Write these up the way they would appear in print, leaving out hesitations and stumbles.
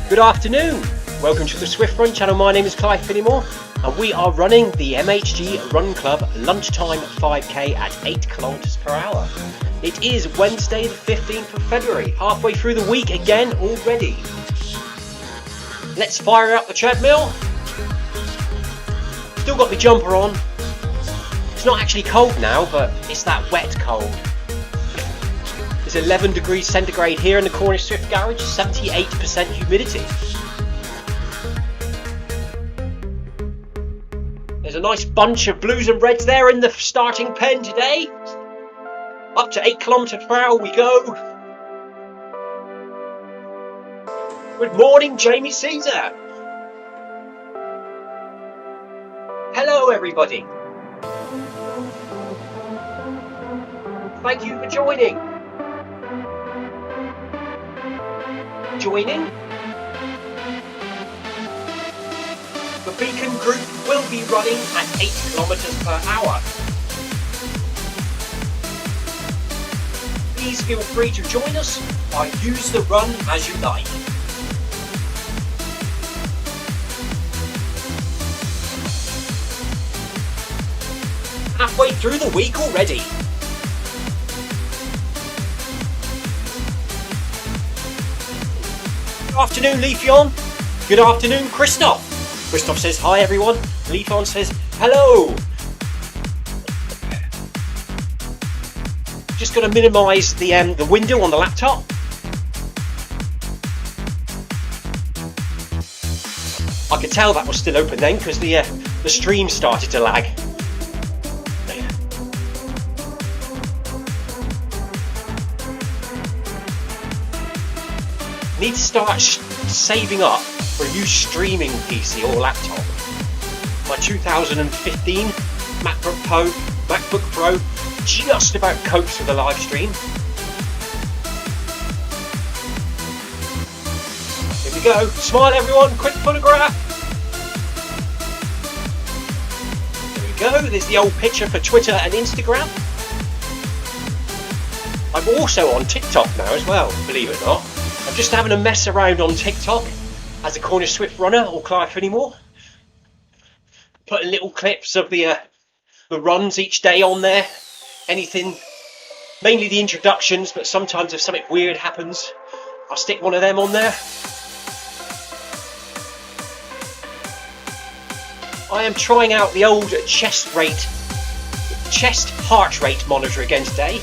Good afternoon, welcome to the Zwift Run channel. My name is Clive Finnimore and we are running the MHG Run Club lunchtime 5k at 8 km per hour. It is Wednesday the 15th of February, halfway through the week again already. Let's fire up the treadmill. Still got my jumper on. It's not actually cold now, but it's that wet cold. It's 11 degrees centigrade here in the Cornish Zwift garage, 78% humidity. There's a nice bunch of blues and reds there in the starting pen today. Up to 8 km per hour we go. Good morning, Jamie Caesar. Hello, everybody. Thank you for joining. The Beacon group will be running at 8 km per hour. Please feel free to join us or use the run as you like. Halfway through the week already. Good afternoon, Leafeon. Good afternoon, Christoph. Christoph says hi, everyone. Leafeon says hello. Just got to minimise the window on the laptop. I could tell that was still open then because the stream started to lag. Need to start saving up for a new streaming PC or laptop. My 2015 MacBook Pro just about copes with a live stream. Here we go. Smile, everyone. Quick photograph. There we go. There's the old picture for Twitter and Instagram. I'm also on TikTok now as well, believe it or not. I'm just having a mess around on TikTok as a Cornish Zwift runner or Clive Finnimore. Putting little clips of the runs each day on there. Anything, mainly the introductions, but sometimes if something weird happens, I'll stick one of them on there. I am trying out the old chest heart rate monitor again today.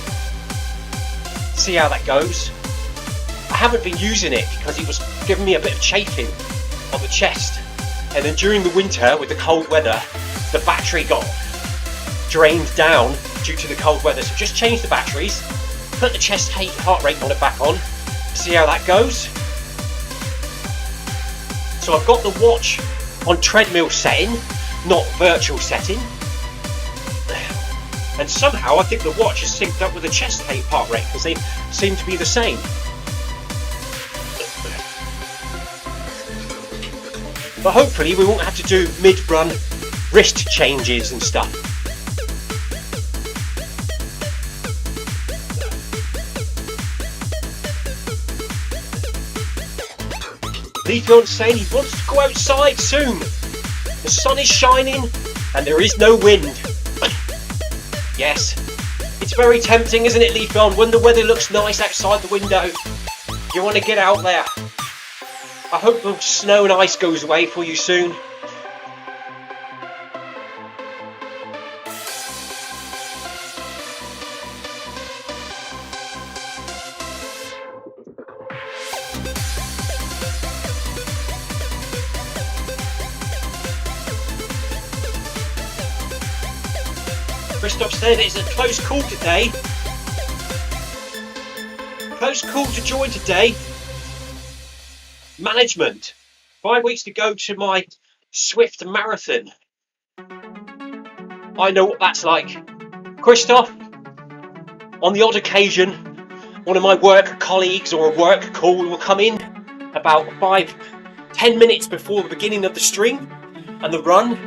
See how that goes. I haven't been using it because it was giving me a bit of chafing on the chest, and then during the winter with the cold weather the battery got drained down due to the cold weather, so just changed the batteries, put the chest heart rate monitor back on, see how that goes. So I've got the watch on treadmill setting, not virtual setting, and somehow I think the watch is synced up with the chest heart rate because they seem to be the same. But hopefully we won't have to do mid-run wrist changes and stuff. Leafeon's saying he wants to go outside soon. The sun is shining and there is no wind. Yes, it's very tempting, isn't it, Leafeon? When the weather looks nice outside the window, you want to get out there. I hope the snow and ice goes away for you soon. Christoph said it's a close call today. Close call to join today. Management. 5 weeks to go to my Zwift marathon. I know what that's like. Christoph, on the odd occasion, one of my work colleagues or a work call will come in about 5-10 minutes before the beginning of the stream and the run.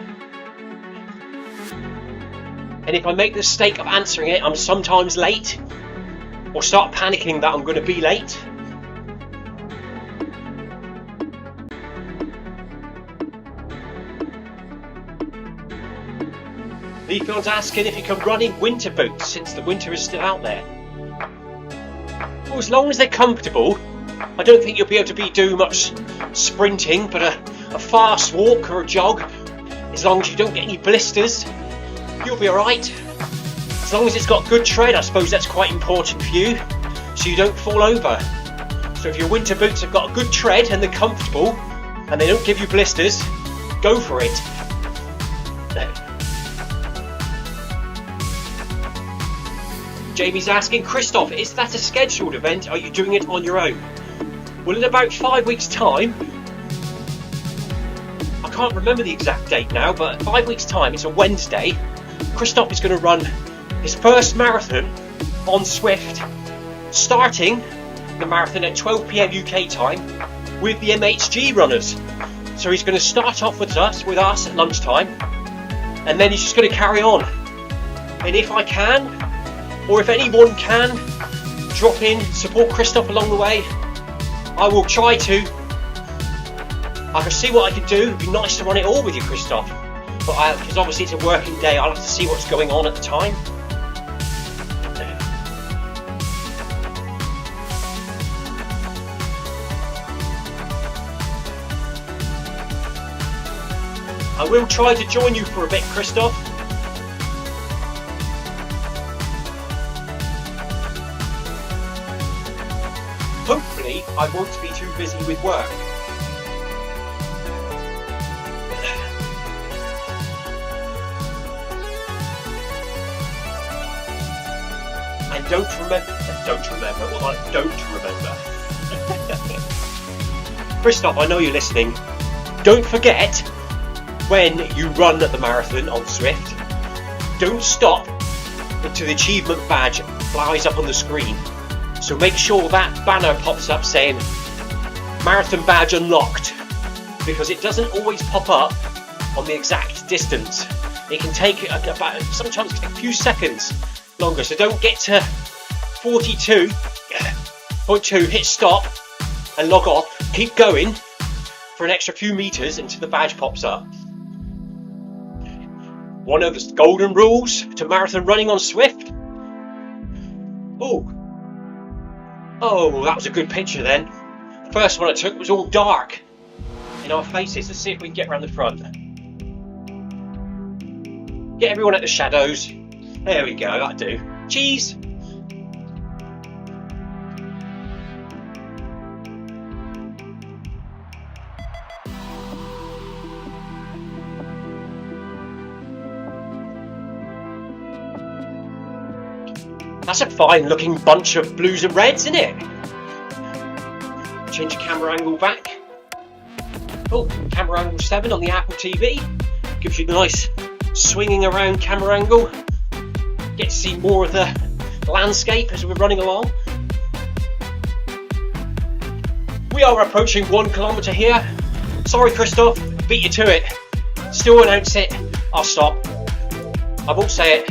And if I make the mistake of answering it, I'm sometimes late or start panicking that I'm going to be late. Leafield's asking if you can run in winter boots since the winter is still out there. Well, as long as they're comfortable, I don't think you'll be able to do much sprinting, but a fast walk or a jog, as long as you don't get any blisters, you'll be alright. As long as it's got good tread, I suppose that's quite important for you, so you don't fall over. So if your winter boots have got a good tread and they're comfortable, and they don't give you blisters, go for it. Jamie's asking, Christoph, is that a scheduled event? Are you doing it on your own? Well, in about 5 weeks' time, I can't remember the exact date now, but 5 weeks' time, it's a Wednesday, Christoph is going to run his first marathon on Zwift, starting the marathon at 12 PM UK time with the MHG runners. So he's going to start off with us at lunchtime, and then he's just going to carry on. And if I can, or if anyone can, drop in, support Christoph along the way, I will try to. I can see what I can do. It'd be nice to run it all with you, Christoph, but because obviously it's a working day, I'll have to see what's going on at the time. I will try to join you for a bit, Christoph. Hopefully, I won't be too busy with work. And don't remember. Christoph, I know you're listening. Don't forget, when you run the marathon on Zwift, don't stop until the achievement badge flies up on the screen. So make sure that banner pops up saying marathon badge unlocked, because it doesn't always pop up on the exact distance. It can take about, sometimes a few seconds longer. So don't get to 42.2, hit stop and log off. Keep going for an extra few meters until the badge pops up. One of the golden rules to marathon running on Zwift. Oh, that was a good picture then. First one I took was all dark in our faces. Let's see if we can get around the front. Get everyone at the shadows. There we go, that'll do. Cheese! That's a fine looking bunch of blues and reds, isn't it? Change the camera angle back. Oh, camera angle 7 on the Apple TV. Gives you the nice swinging around camera angle. Get to see more of the landscape as we're running along. We are approaching 1 kilometre here. Sorry, Christoph, beat you to it. Still announce it. I'll stop. I won't say it.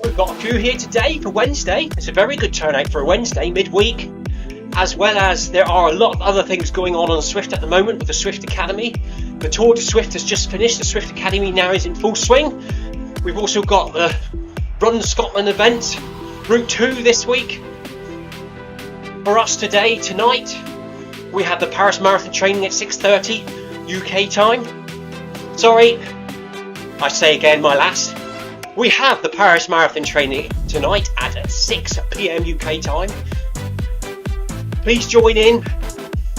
We've got a few here today for Wednesday. It's a very good turnout for a Wednesday midweek, as well as there are a lot of other things going on Zwift at the moment with the Zwift Academy. The Tour de Zwift has just finished. The Zwift Academy now is in full swing. We've also got the Run Scotland event, Route 2 this week. For us tonight, we have the Paris Marathon training at 6:30 UK time. Sorry, I say again, my lass. We have the Paris Marathon training tonight at 6 PM UK time. Please join in.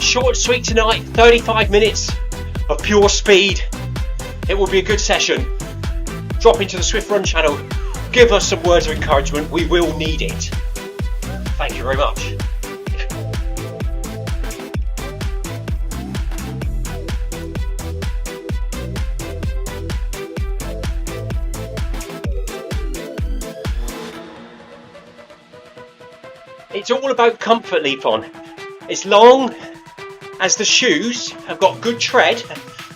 Short and sweet tonight, 35 minutes of pure speed. It will be a good session. Drop into the Zwift Run channel. Give us some words of encouragement. We will need it. Thank you very much. It's all about comfort, Leafon. As long as the shoes have got good tread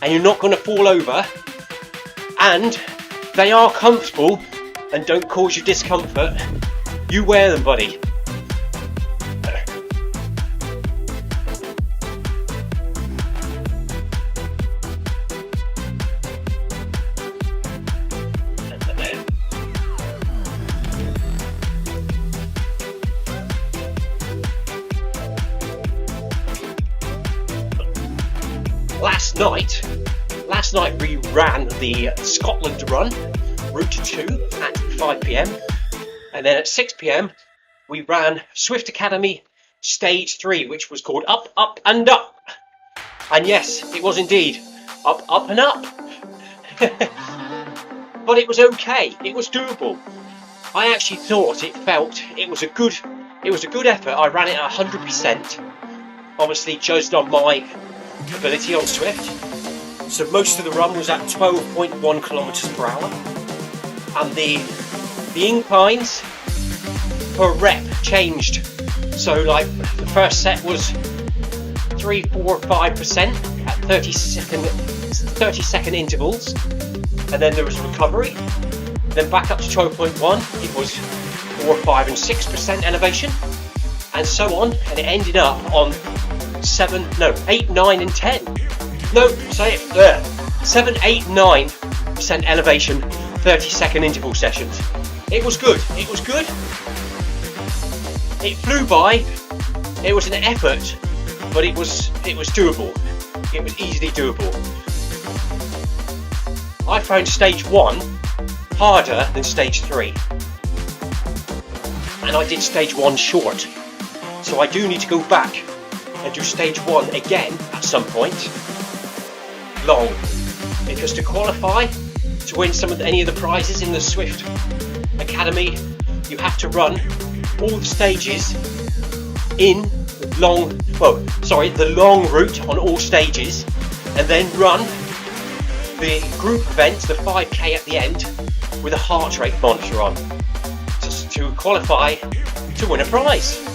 and you're not going to fall over, and they are comfortable and don't cause you discomfort, you wear them, buddy. last night we ran the Scotland run, Route 2 at 5 p.m. and then at 6 p.m. we ran Zwift Academy Stage 3, which was called Up, Up and Up. And yes, it was indeed up, up and up. But it was okay, it was doable. I actually thought it was a good effort. I ran it at 100%, obviously judged on my ability on Zwift. So most of the run was at 12.1 kilometers per hour, and the inclines per rep changed. So like the first set was 3, 4, 5% at 30 second intervals, and then there was30 then back up to 12.1 it was 4, 5 and 6% elevation, and so on, and it ended up on 8, 9 and 10. No, say it there. 7, 8, 9% elevation, 30-second interval sessions. It was good. It was good. It flew by. It was an effort, but it was doable. It was easily doable. I found stage 1 harder than stage 3, and I did stage 1 short. So I do need to go back and do stage 1 again at some point. Long, because to qualify to win any of the prizes in the Zwift Academy, you have to run all the stages in the long route on all stages, and then run the group event, the 5k at the end, with a heart rate monitor on to qualify to win a prize.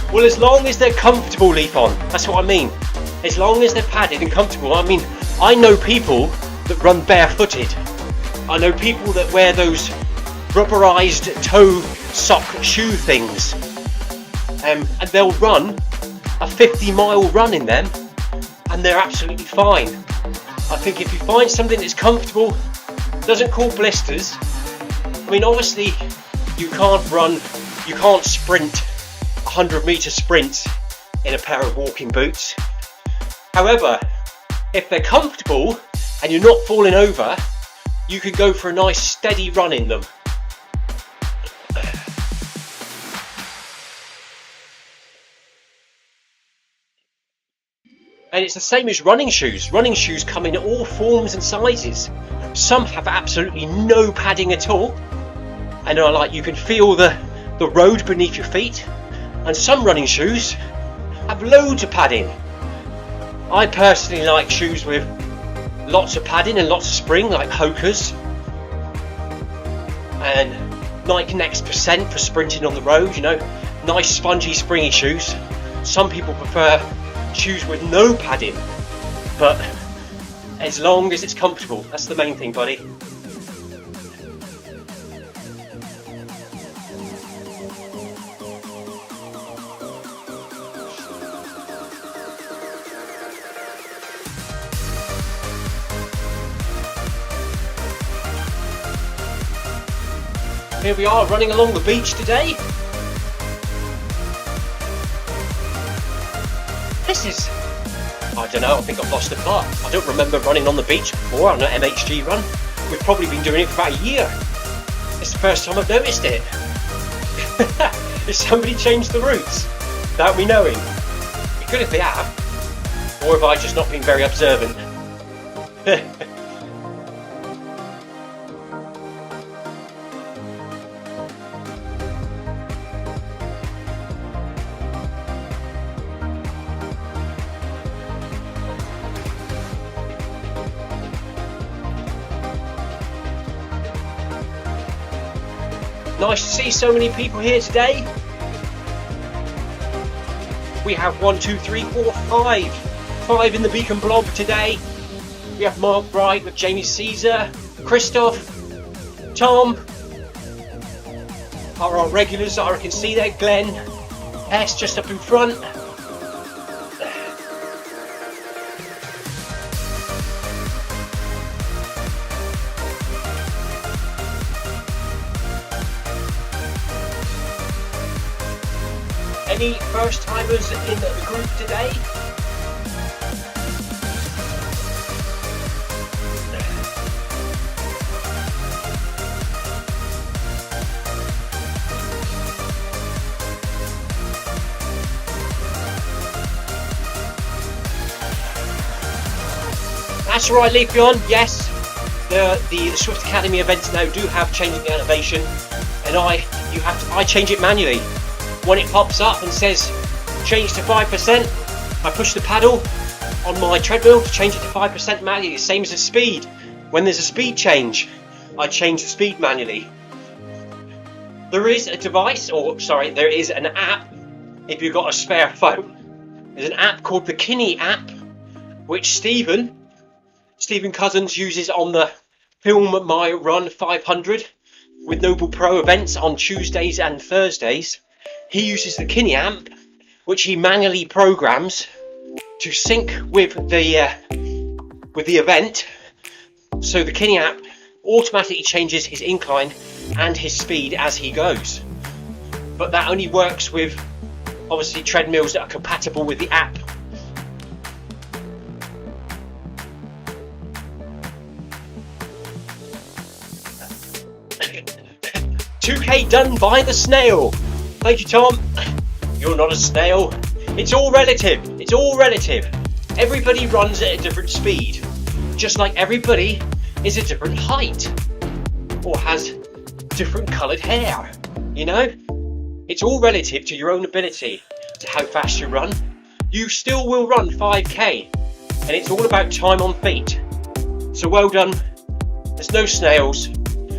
Well, as long as they're comfortable, Leaf On, that's what I mean. As long as they're padded and comfortable. I mean, I know people that run barefooted. I know people that wear those rubberized toe sock shoe things, and they'll run a 50-mile run in them, and they're absolutely fine. I think if you find something that's comfortable, doesn't cause blisters. I mean, obviously, you can't sprint 100-meter sprints in a pair of walking boots. However, if they're comfortable and you're not falling over, you can go for a nice steady run in them. And it's the same as running shoes. Running shoes come in all forms and sizes. Some have absolutely no padding at all, and are like, you can feel the road beneath your feet. And some running shoes have loads of padding. I personally like shoes with lots of padding and lots of spring, like Hoka's and Nike Next Percent for sprinting on the road, you know, nice spongy springy shoes. Some people prefer shoes with no padding, but as long as it's comfortable, that's the main thing, buddy. Here we are running along the beach today. This is, I don't know, I think I've lost the plot. I don't remember running on the beach before on an MHG run. We've probably been doing it for about a year. It's the first time I've noticed it. Has somebody changed the routes without me knowing? It'd be good if they have. Or have I just not been very observant? Nice to see so many people here today. We have 5 in the Beacon blog today. We have Mark Bright with Jamie Caesar, Christoph, Tom, our regulars that I can see there, Glenn, S just up in front. Any first timers in the group today? That's right, Leafeon. Yes, the Zwift Academy events now do have changing the elevation, and I change it manually. When it pops up and says change to 5%, I push the paddle on my treadmill to change it to 5% manually. Same as the speed. When there's a speed change, I change the speed manually. There is a device, or sorry, there is an app. If you've got a spare phone, there's an app called the KIYO app, which Stephen Cousins uses on the Film MyRun 500 with Noble Pro events on Tuesdays and Thursdays. He uses the KIYO app, which he manually programs to sync with the event. So the KIYO app automatically changes his incline and his speed as he goes. But that only works with obviously treadmills that are compatible with the app. 2K done by the snail. Thank you, Tom. You're not a snail. It's all relative. It's all relative. Everybody runs at a different speed. Just like everybody is a different height. Or has different coloured hair. You know? It's all relative to your own ability, to how fast you run. You still will run 5k. And it's all about time on feet. So well done. There's no snails.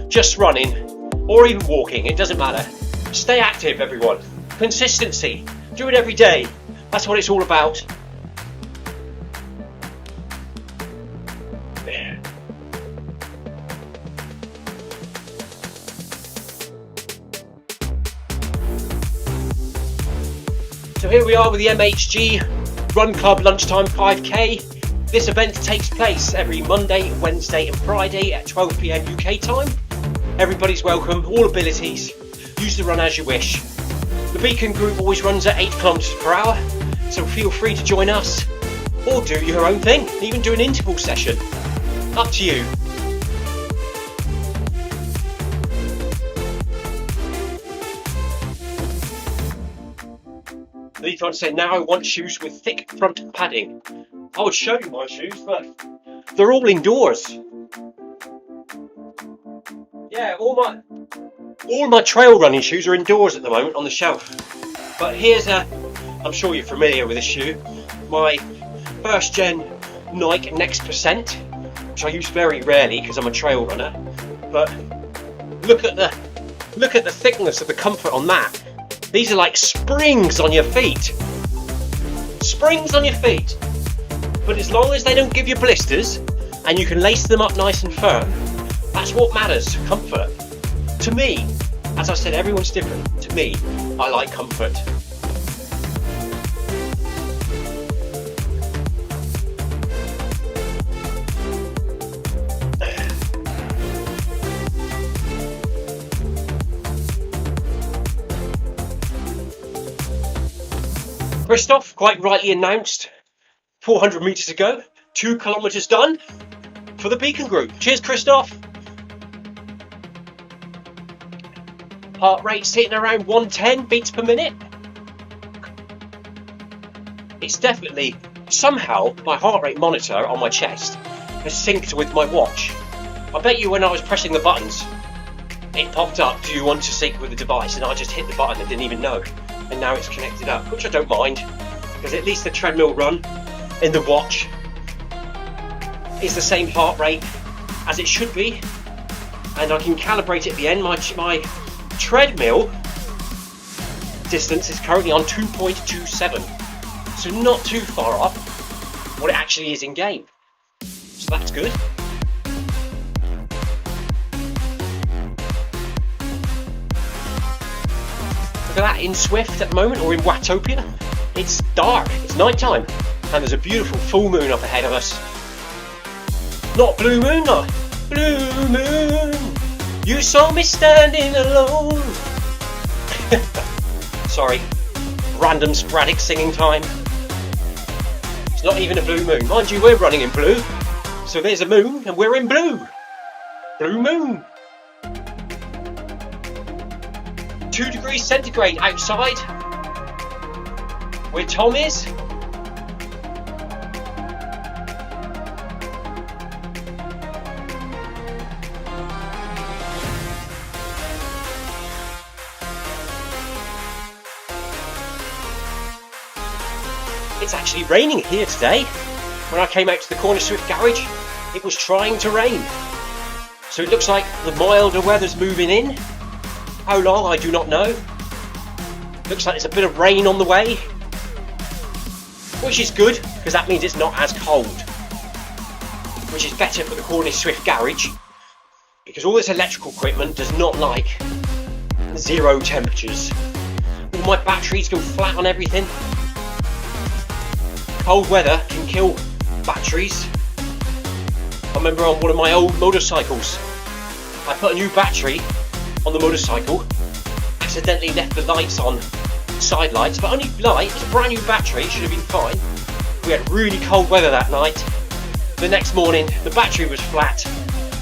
Just running. Or even walking, it doesn't matter. Stay active, everyone. Consistency. Do it every day. That's what it's all about. There. So here we are with the MHG Run Club Lunchtime 5k. This event takes place every Monday, Wednesday and Friday at 12 PM UK time. Everybody's welcome, all abilities, use the run as you wish. The Beacon group always runs at 8 kilometers per hour, so feel free to join us, or do your own thing, even do an interval session. Up to you. Leafon said, now I want shoes with thick front padding. I would show you my shoes, but they're all indoors. Yeah, all my trail running shoes are indoors at the moment on the shelf. But here's I'm sure you're familiar with this shoe, my first gen Nike Next Percent, which I use very rarely because I'm a trail runner. But look at the thickness of the comfort on that. These are like springs on your feet. Springs on your feet. But as long as they don't give you blisters and you can lace them up nice and firm, that's what matters, comfort. To me, as I said, everyone's different. To me, I like comfort. Christoph quite rightly announced 400 metres to go, 2 kilometres done for the Beacon group. Cheers, Christoph. Heart rate sitting around 110 beats per minute. It's definitely, somehow, my heart rate monitor on my chest has synced with my watch. I bet you when I was pressing the buttons, it popped up, do you want to sync with the device? And I just hit the button and didn't even know. And now it's connected up, which I don't mind, because at least the treadmill run in the watch is the same heart rate as it should be. And I can calibrate it at the end. My treadmill distance is currently on 2.27, so not too far off what it actually is in game, so that's good. Look at that in Zwift at the moment, or in Watopia. It's dark, it's night time, and there's a beautiful full moon up ahead of us. Not blue moon, not blue moon. You saw me standing alone. Sorry, random sporadic singing time. It's not even a blue moon. Mind you, we're running in blue. So there's a moon and we're in blue. Blue moon. 2 degrees centigrade outside. Where Tom is. It's actually raining here today. When I came out to the corner Zwift garage, it was trying to rain. So it looks like the milder weather's moving in. How long, I do not know. Looks like there's a bit of rain on the way. Which is good, because that means it's not as cold. Which is better for the Cornish Zwift garage, because all this electrical equipment does not like 0 temperatures. All my batteries go flat on everything. Cold weather can kill batteries. I remember on one of my old motorcycles, I put a new battery on the motorcycle, accidentally left the lights on, side lights, but only light. It was a brand new battery, it should have been fine. We had really cold weather that night. The next morning the battery was flat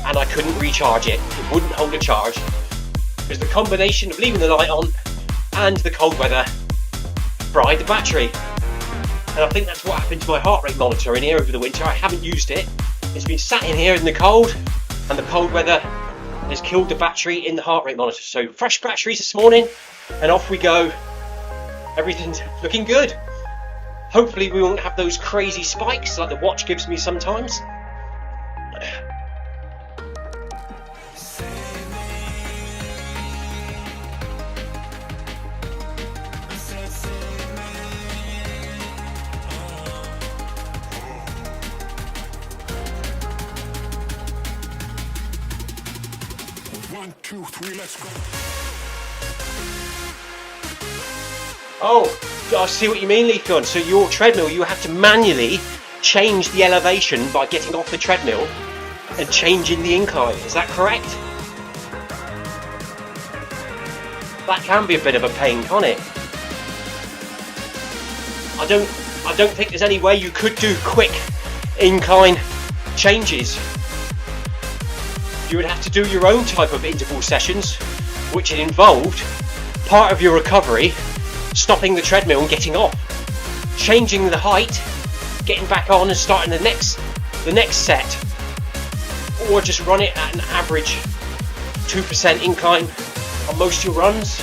and I couldn't recharge it. It wouldn't hold a charge. It was the combination of leaving the light on and the cold weather fried the battery. And I think that's what happened to my heart rate monitor in here over the winter. I haven't used it. It's been sat in here in the cold, and the cold weather has killed the battery in the heart rate monitor. So fresh batteries this morning, and off we go. Everything's looking good. Hopefully we won't have those crazy spikes like the watch gives me sometimes. One, two, three, let's go. Oh, I see what you mean, Leafon. So your treadmill, you have to manually change the elevation by getting off the treadmill and changing the incline. Is that correct? That can be a bit of a pain, can't it? I don't think there's any way you could do quick incline changes. You would have to do your own type of interval sessions, which involved part of your recovery, stopping the treadmill and getting off, changing the height, getting back on and starting the next set, or just run it at an average 2% incline on most of your runs.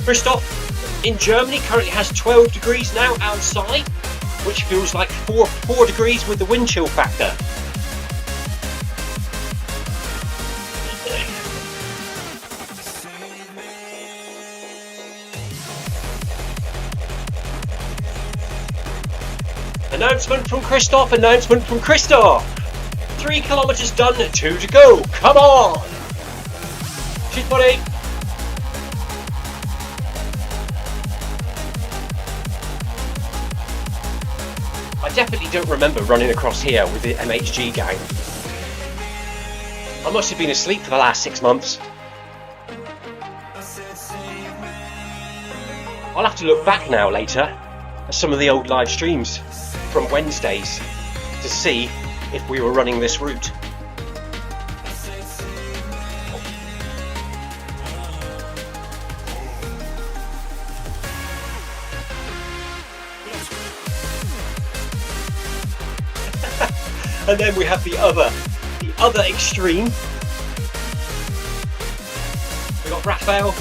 Christoph in Germany currently has 12 degrees now outside, which feels like 4 degrees with the wind chill factor. Announcement from Christoph, announcement from Christoph. 3 kilometers done, 2 to go. Come on. Cheers, buddy. I definitely don't remember running across here with the MHG gang. I must have been asleep for the last 6 months. I'll have to look back now later at some of the old live streams from Wednesdays to see if we were running this route. And then we have the other extreme. We got Raphael,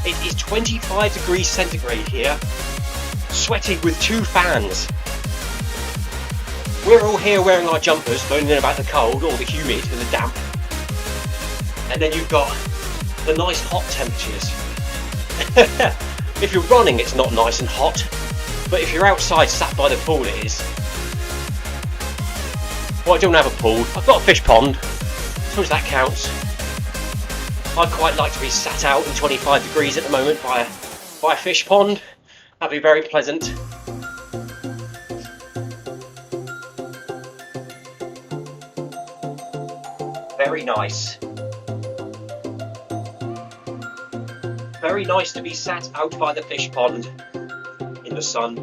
it is 25 degrees centigrade here, sweating with 2 fans. We're all here wearing our jumpers, moaning about the cold or the humid and the damp. And then you've got the nice hot temperatures. If you're running, it's not nice and hot, but if you're outside sat by the pool, it is. Well, I don't have a pool. I've got a fish pond, so that counts. I'd quite like to be sat out in 25 degrees at the moment by a fish pond. That'd be very pleasant. very nice. Very nice to be sat out by the fish pond in the sun.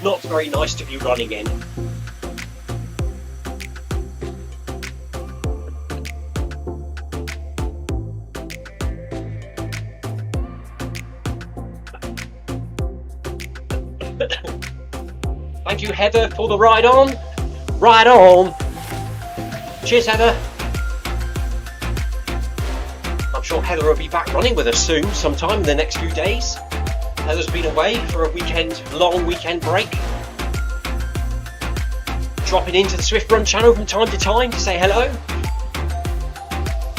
Not very nice to be running in. Thank you, Heather, for the ride on. Ride on. Cheers, Heather. I'm sure Heather will be back running with us soon, sometime in the next few days. Heather's been away for a long weekend break. Dropping into the Zwift Run channel from time to time to say hello.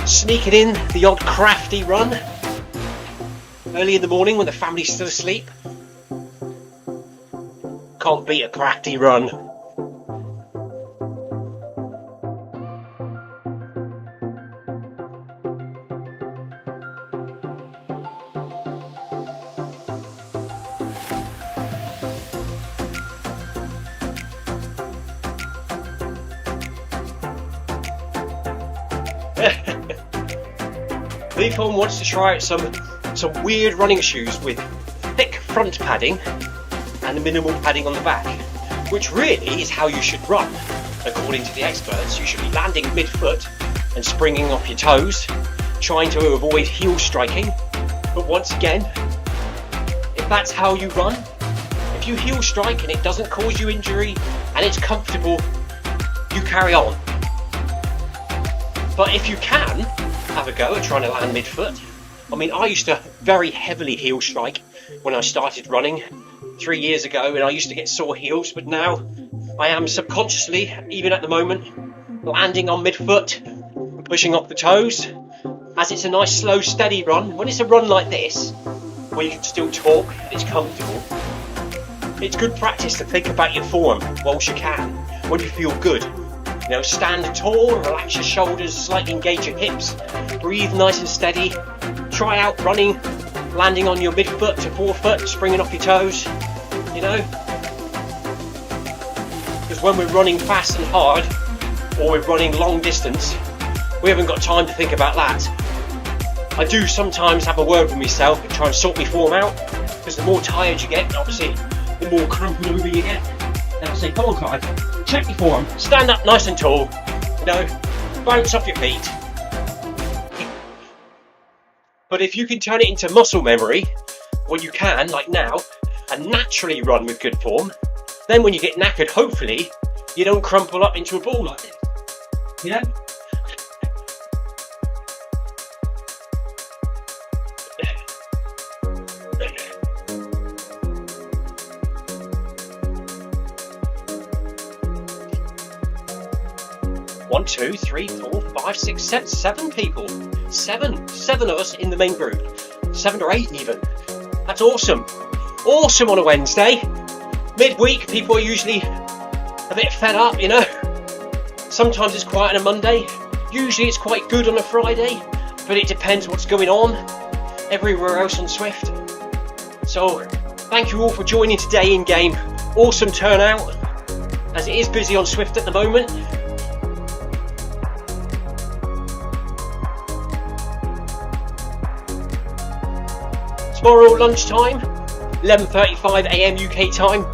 Sneaking in the odd crafty run. Early in the morning when the family's still asleep. Can't beat a crafty run. Leafhorn wants to try out some weird running shoes with thick front padding and minimal padding on the back, which really is how you should run. According to the experts, you should be landing mid-foot and springing off your toes, trying to avoid heel striking. But once again, if that's how you run, if you heel strike and it doesn't cause you injury and it's comfortable, you carry on. But if you can have a go at trying to land mid-foot, I mean, I used to very heavily heel strike when I started running 3 years ago, and I used to get sore heels, but now I am subconsciously, even at the moment, landing on mid-foot, pushing off the toes, as it's a nice slow steady run. When it's a run like this, where you can still talk and it's comfortable, it's good practice to think about your form whilst you can, when you feel good. You know, stand tall, relax your shoulders, slightly engage your hips, breathe nice and steady, try out running, landing on your mid-foot to forefoot, springing off your toes, you know. Because when we're running fast and hard, or we're running long distance, we haven't got time to think about that. I do sometimes have a word with myself and try and sort my form out, because the more tired you get, obviously, the more crumpled over you get. And I say, come on, Clive, check your form, stand up nice and tall, you know, bounce off your feet. But if you can turn it into muscle memory, when you can, like now, and naturally run with good form, then when you get knackered, hopefully, you don't crumple up into a ball like this, you know? 1, 2, 3, 4, 5, 6, 7 people. Seven of us in the main group. 7 or 8 even. That's awesome. Awesome on a Wednesday. Midweek, people are usually a bit fed up, you know. Sometimes it's quiet on a Monday. Usually it's quite good on a Friday. But it depends what's going on everywhere else on Zwift. So, thank you all for joining today in game. Awesome turnout, as it is busy on Zwift at the moment. Tomorrow lunchtime, 11:35 AM UK time,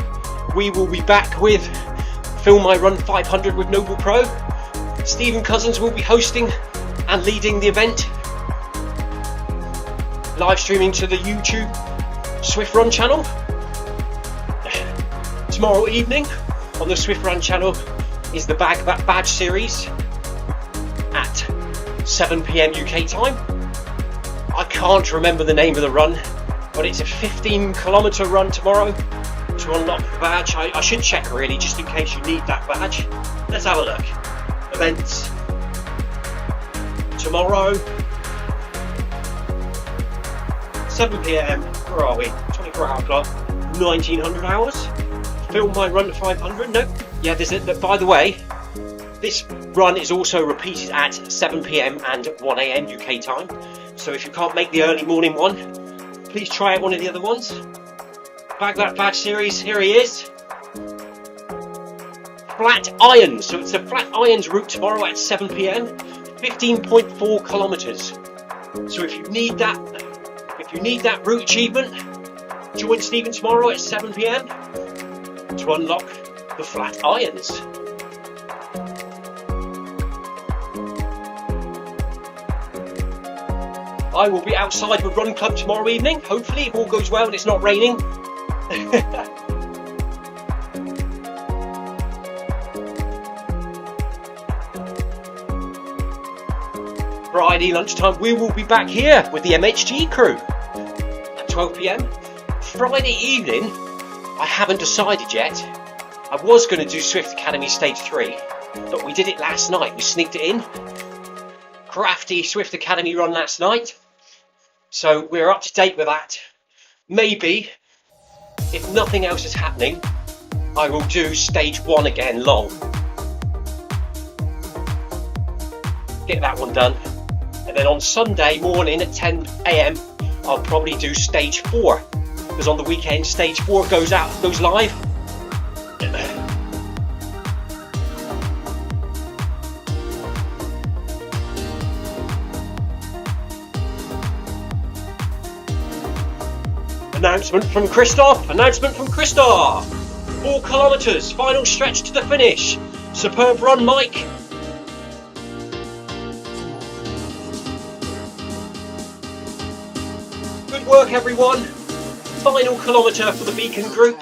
we will be back with Film MyRun 500 with Noble Pro. Stephen Cousins will be hosting and leading the event, live streaming to the YouTube Zwift Run channel. Tomorrow evening on the Zwift Run channel is the Bag That Badge series at 7 PM UK time. I can't remember the name of the run, but it's a 15-kilometre run tomorrow to unlock the badge. I should check really, just in case you need that badge. Let's have a look. Events tomorrow, 7 PM. Where are we? 24-hour clock. 1900 hours. Film MyRun 500. Nope. Yeah, there's it. By the way, this run is also repeated at 7 PM and 1 AM UK time. So if you can't make the early morning one, please try out one of the other ones. Bag That Badge series, here he is. Flat Irons. So it's the Flat Irons route tomorrow at 7 p.m. 15.4 kilometers. So if you need that route achievement, join Stephen tomorrow at 7 p.m. to unlock the Flat Irons. I will be outside with Run Club tomorrow evening, hopefully, if all goes well and it's not raining. Friday lunchtime, we will be back here with the MHG crew at 12 p.m. Friday evening, I haven't decided yet. I was going to do Zwift Academy Stage 3, but we did it last night. We sneaked it in. Crafty Zwift Academy run last night. So we're up to date with that. Maybe, if nothing else is happening, I will do Stage 1 again long. Get that one done. And then on Sunday morning at 10 a.m, I'll probably do Stage 4. Because on the weekend, Stage 4 goes live. Announcement from Christoph. 4 kilometers, final stretch to the finish. Superb run, Mike. Good work, everyone. Final kilometre for the Beacon group.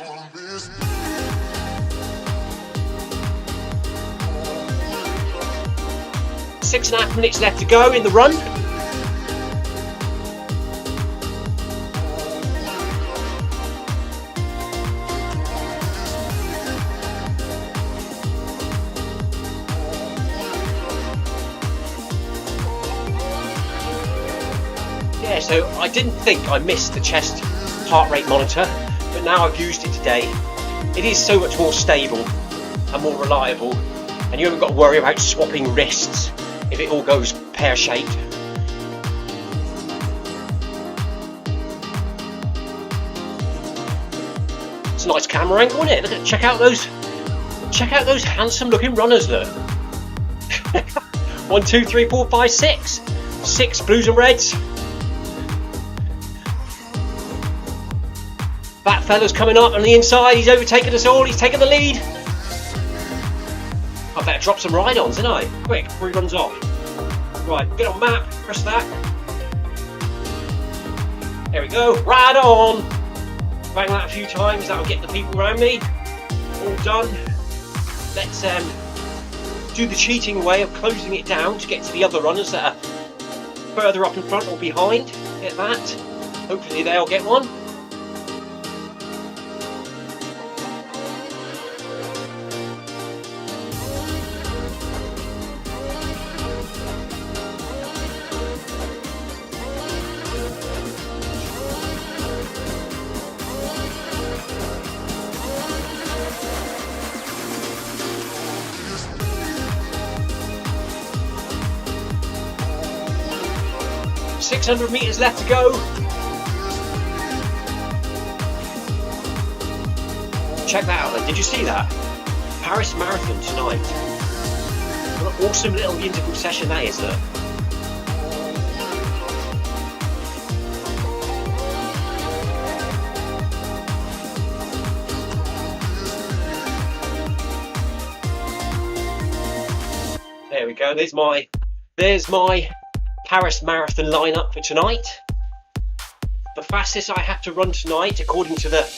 Six and a half minutes left to go in the run. Yeah, so I didn't think I missed the chest heart rate monitor, but now I've used it today. It is so much more stable and more reliable, and you haven't got to worry about swapping wrists if it all goes pear-shaped. It's a nice camera angle, isn't it? Look at, check out those handsome looking runners, look. 1, 2, 3, 4, 5, 6. 6 blues and reds. That fella's coming up on the inside, he's overtaken us all, he's taken the lead. I better drop some ride-ons, didn't I? Quick, before he runs off. Right, get on map, press that. There we go, ride on. Bang that a few times, that'll get the people around me. All done. Let's do the cheating way of closing it down to get to the other runners that are further up in front or behind. Get that. Hopefully they'll get one. .600 metres left to go. Check that out then, did you see that? Paris Marathon tonight. What an awesome little interval session that is, look. There we go, there's my Paris Marathon lineup for tonight. The fastest I have to run tonight, according to the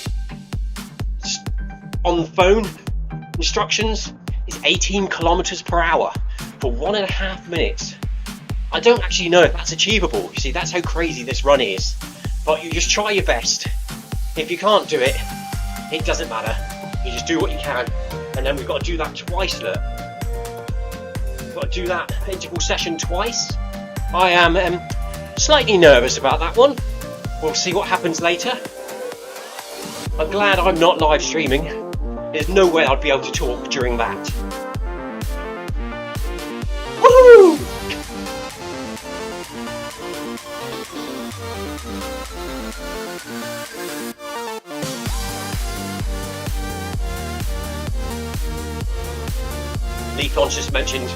on phone instructions, is 18 kilometers per hour for 1.5 minutes. I don't actually know if that's achievable. You see, that's how crazy this run is. But you just try your best. If you can't do it, it doesn't matter. You just do what you can. And then we've got to do that twice, look. We've got to do that interval session twice. I am slightly nervous about that one. We'll see what happens later. I'm glad I'm not live streaming. There's no way I'd be able to talk during that. Woohoo! Leafon just mentioned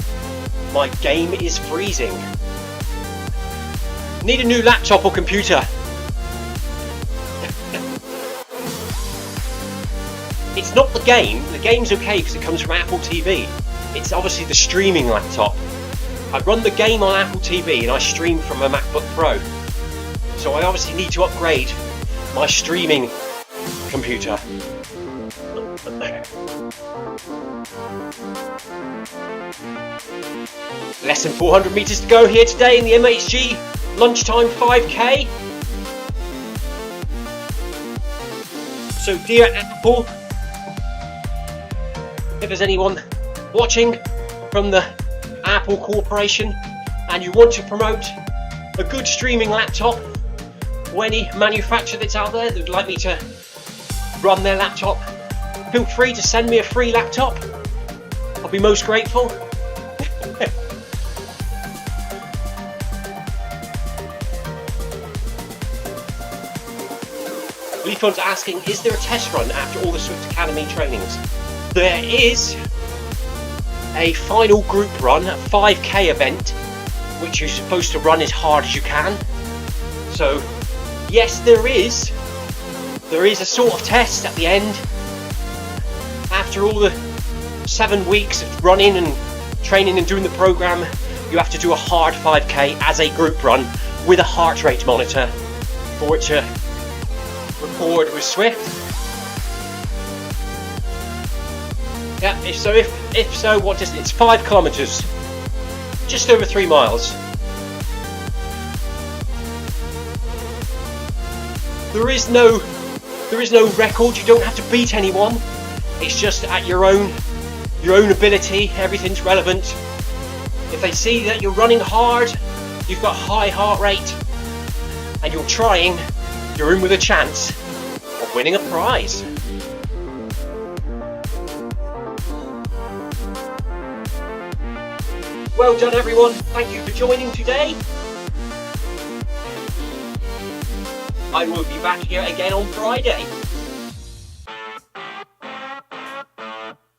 my game is freezing. Need a new laptop or computer. It's not the game's okay because it comes from Apple TV. It's obviously the streaming laptop. I run the game on Apple TV and I stream from a MacBook Pro. So I obviously need to upgrade my streaming computer. Less than 400 meters to go here today in the MHG Lunchtime 5K. So dear Apple, if there's anyone watching from the Apple Corporation and you want to promote a good streaming laptop, or any manufacturer that's out there that would like me to run their laptop, feel free to send me a free laptop. I'll be most grateful. Leafon's asking, is there a test run after all the Zwift Academy trainings? There is a final group run, a 5k event, which you're supposed to run as hard as you can. So yes, there is a sort of test at the end. After all the 7 weeks of running and training and doing the program, you have to do a hard 5k as a group run with a heart rate monitor for it to record with Zwift. Yeah, if so, what distance? It's 5 kilometers, just over 3 miles. There is no record. You don't have to beat anyone. It's just at your own ability. Everything's relevant. If they see that you're running hard, you've got high heart rate, and you're trying, you're in with a chance of winning a prize. Well done everyone, thank you for joining today. I will be back here again on Friday.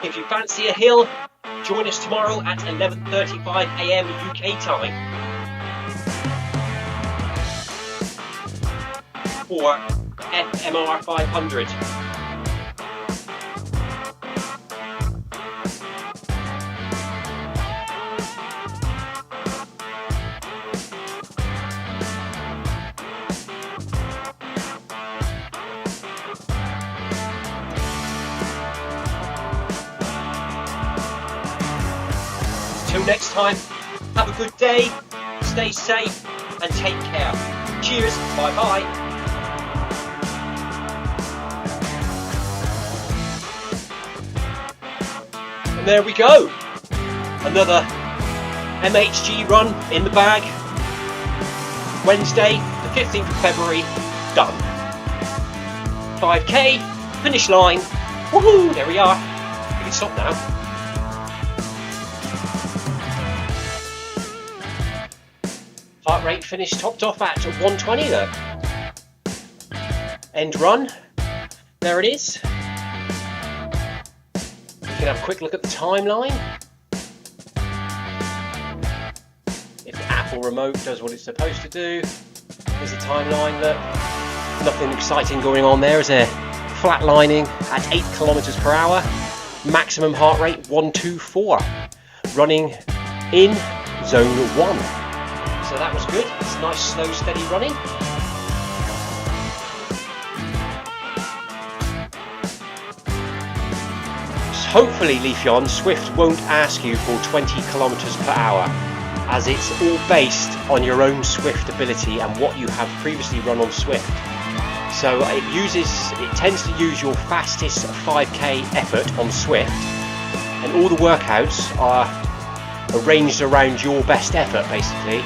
If you fancy a hill, join us tomorrow at 11:35 AM UK time for FMR 500. Until next time, have a good day, stay safe and take care. Cheers, bye bye. And there we go, another MHG run in the bag. Wednesday, the 15th of February, done. 5k, finish line, woohoo, there we are. We can stop now. Heart rate finished topped off at 120 though. End run, there it is. You can have a quick look at the timeline. If the Apple remote does what it's supposed to do. There's a timeline, look. Nothing exciting going on there, is there? Flatlining at 8 kilometers per hour. Maximum heart rate 124. Running in zone 1. So that was good. It's nice, slow, steady running. So hopefully, Leafon, Zwift won't ask you for 20 kilometers per hour, as it's all based on your own Zwift ability and what you have previously run on Zwift. So it tends to use your fastest 5k effort on Zwift, and all the workouts are arranged around your best effort, basically.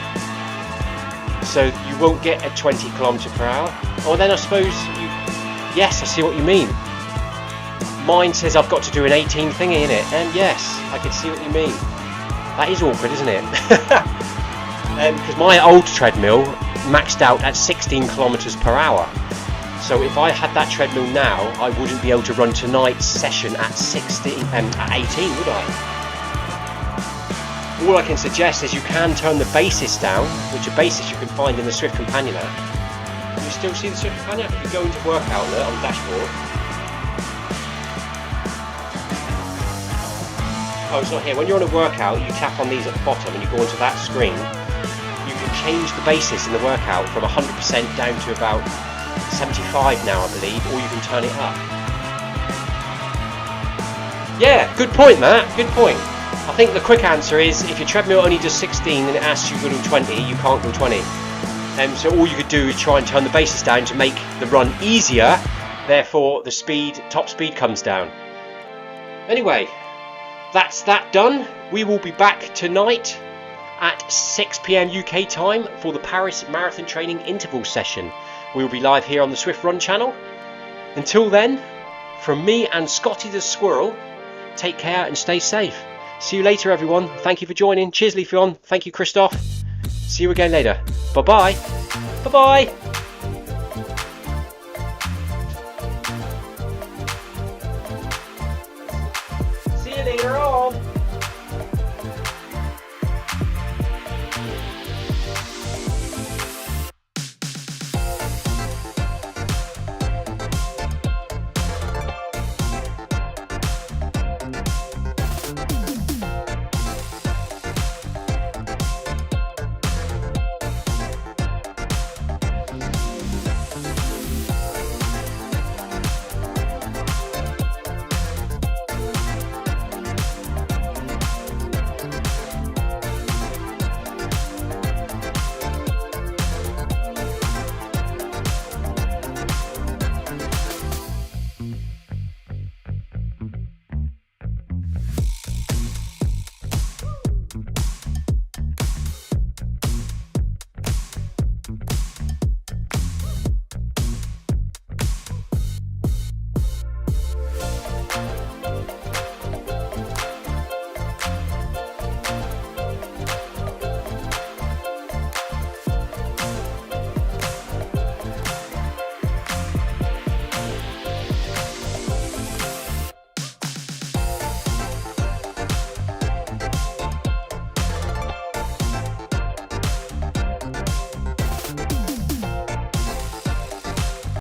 So you won't get a 20 kilometer per hour. Or then I suppose yes, I see what you mean. Mine says I've got to do an 18 thingy in it, and yes, I can see what you mean. That is awkward, isn't it? Because my old treadmill maxed out at 16 kilometers per hour. So if I had that treadmill now, I wouldn't be able to run tonight's session at 18, would I? all I can suggest is you can turn the basis down, which a basis you can find in the Zwift Companion app. Can you still see the Zwift Companion app? If you go into workout alert on the dashboard. Oh, it's not here. When you're on a workout, you tap on these at the bottom and you go into that screen. You can change the basis in the workout from 100% down to about 75 now, I believe, or you can turn it up. Yeah, good point, Matt. Good point. I think the quick answer is if your treadmill only does 16 and it asks you to go 20, you can't go 20. So all you could do is try and turn the basis down to make the run easier. Therefore, the top speed comes down. Anyway, that's that done. We will be back tonight at 6 PM UK time for the Paris Marathon Training Interval Session. We will be live here on the Zwift Run channel. Until then, from me and Scotty the Squirrel, take care and stay safe. See you later, everyone. Thank you for joining. Cheers, Leafy on. Thank you, Christoph. See you again later. Bye-bye. Bye-bye.